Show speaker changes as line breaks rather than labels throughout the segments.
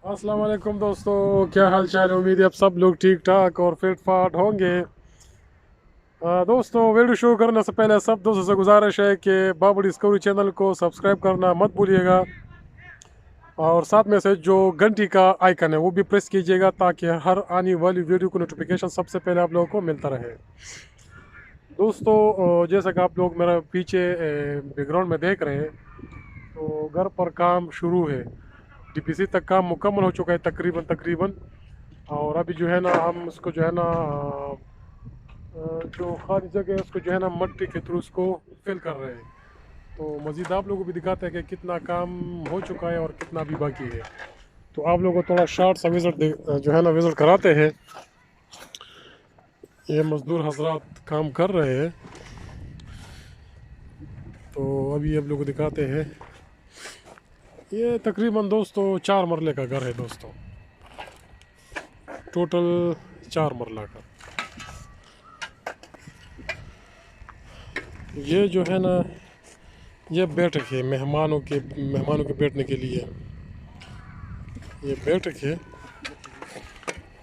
अस्सलाम वालेकुम दोस्तों, क्या हाल चाल। उम्मीद है आप सब लोग ठीक ठाक और फिट फाट होंगे। दोस्तों, वीडियो शुरू करने से पहले सब दोस्तों से गुजारिश है कि बाबू डिस्कवरी चैनल को सब्सक्राइब करना मत भूलिएगा और साथ में से जो घंटी का आइकन है वो भी प्रेस कीजिएगा ताकि हर आने वाली वीडियो को नोटिफिकेशन सबसे पहले आप लोगों को मिलता रहे। दोस्तों, जैसा कि आप लोग मेरा पीछे बैकग्राउंड में देख रहे हैं, तो घर पर काम शुरू है। डीपीसी तक काम मुकम्मल हो चुका है तकरीबन तकरीबन। और अभी जो है ना हम उसको जो है ना जो खाली जगह है उसको जो है ना मट्टी के थ्रू उसको फिल कर रहे हैं। तो मज़ीद आप लोगों को भी दिखाते हैं कि कितना काम हो चुका है और कितना अभी बाकी है। तो आप लोगों को थोड़ा शॉर्ट सा विज़िट जो है ना विज़िट कराते हैं। ये मज़दूर हजरात काम कर रहे हैं, तो अभी आप लोगों को दिखाते हैं। ये तकरीबन दोस्तों 4 मरले का घर है दोस्तों, टोटल 4 मरला का। ये जो है ना ये बैठक है मेहमानों के बैठने के लिए। ये बैठक है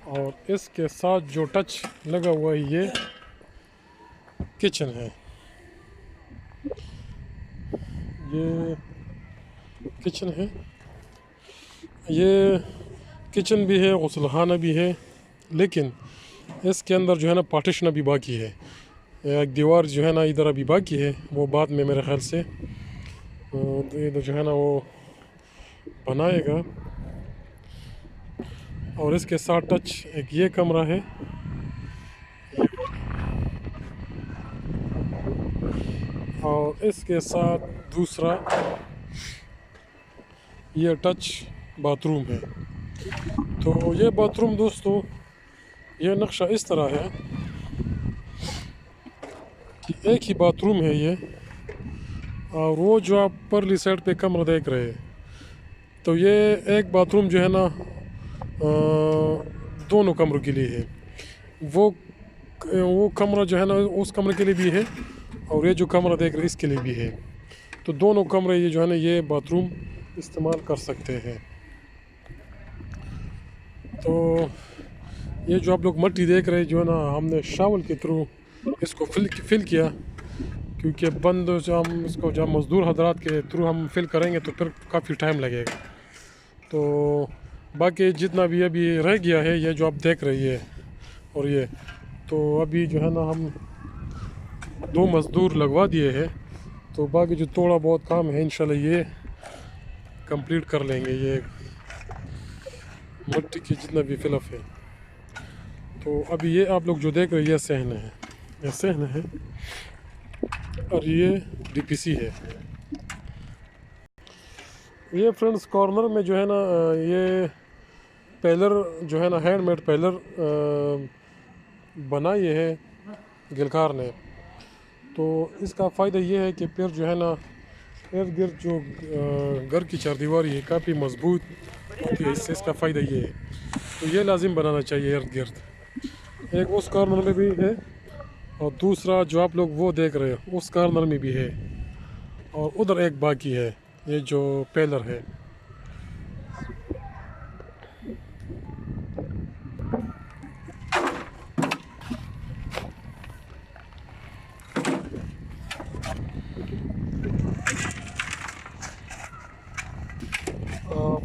और इसके साथ जो टच लगा हुआ है ये किचन है। ये किचन है, ये किचन भी है, गुसलखाना भी है, लेकिन इसके अंदर जो है ना पार्टीशन अभी बाकी है। एक दीवार जो है ना इधर अभी बाकी है, वो बाद में मेरे ख्याल से इधर जो है ना वो बनाएगा। और इसके साथ टच एक ये कमरा है, और इसके साथ दूसरा ये टच बाथरूम है। तो ये बाथरूम दोस्तों, ये नक्शा इस तरह है कि एक ही बाथरूम है ये। और वो जो आप परली साइड पे कमरा देख रहे हैं, तो ये एक बाथरूम जो है ना दोनों कमरों के लिए है। वो कमरा जो है ना उस कमरे के लिए भी है, और ये जो कमरा देख रहे हैं इसके लिए भी है। तो दोनों कमरे ये जो है ना ये बाथरूम इस्तेमाल कर सकते हैं। तो ये जो आप लोग मट्टी देख रहे हैं जो है ना हमने शावल के थ्रू इसको फिल किया, क्योंकि बंद जो हम इसको जब मज़दूर हजरात के थ्रू हम फिल करेंगे तो फिर काफ़ी टाइम लगेगा। तो बाकी जितना भी अभी रह गया है ये जो आप देख रहे हैं, और ये तो अभी जो है ना हम 2 मज़दूर लगवा दिए हैं। तो बाकी जो थोड़ा बहुत काम है इंशाल्लाह ये कंप्लीट कर लेंगे, ये मट्टी की जितना भी फिलअप है। तो अभी ये आप लोग जो देख रहे हैं ये सहन है, ये सहन है, और ये डीपीसी है। ये फ्रेंड्स कॉर्नर में जो है ना ये पैलर जो है ना हैंडमेड पैलर बनाए है गिलकार ने। तो इसका फ़ायदा ये है कि फिर जो है ना इर्द गिर्द जो घर की चारदीवारी है काफ़ी मजबूत होती है। इससे इसका फ़ायदा ये है, तो ये लाजिम बनाना चाहिए इर्द गिर्द। एक उस कॉर्नर में भी है, और दूसरा जो आप लोग वो देख रहे हो उस कॉर्नर में भी है, और उधर एक बाकी है ये जो पैलर है।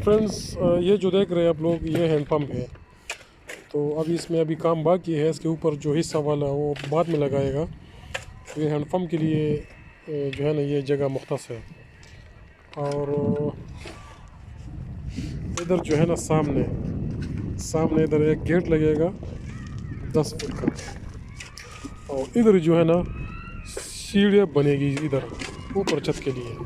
फ्रेंड्स, ये जो देख रहे हैं आप लोग ये हैंडपम्प है। तो अभी इसमें अभी काम बाकी है, इसके ऊपर जो हिस्सा वाला वो बाद में लगाएगा। तो ये हैंडपम्प के लिए जो है ना ये जगह मुख्तस है। और इधर जो है ना सामने इधर एक गेट लगेगा 10 फुट का, और इधर जो है ना सीढ़ियाँ बनेगी इधर ऊपर छत के लिए।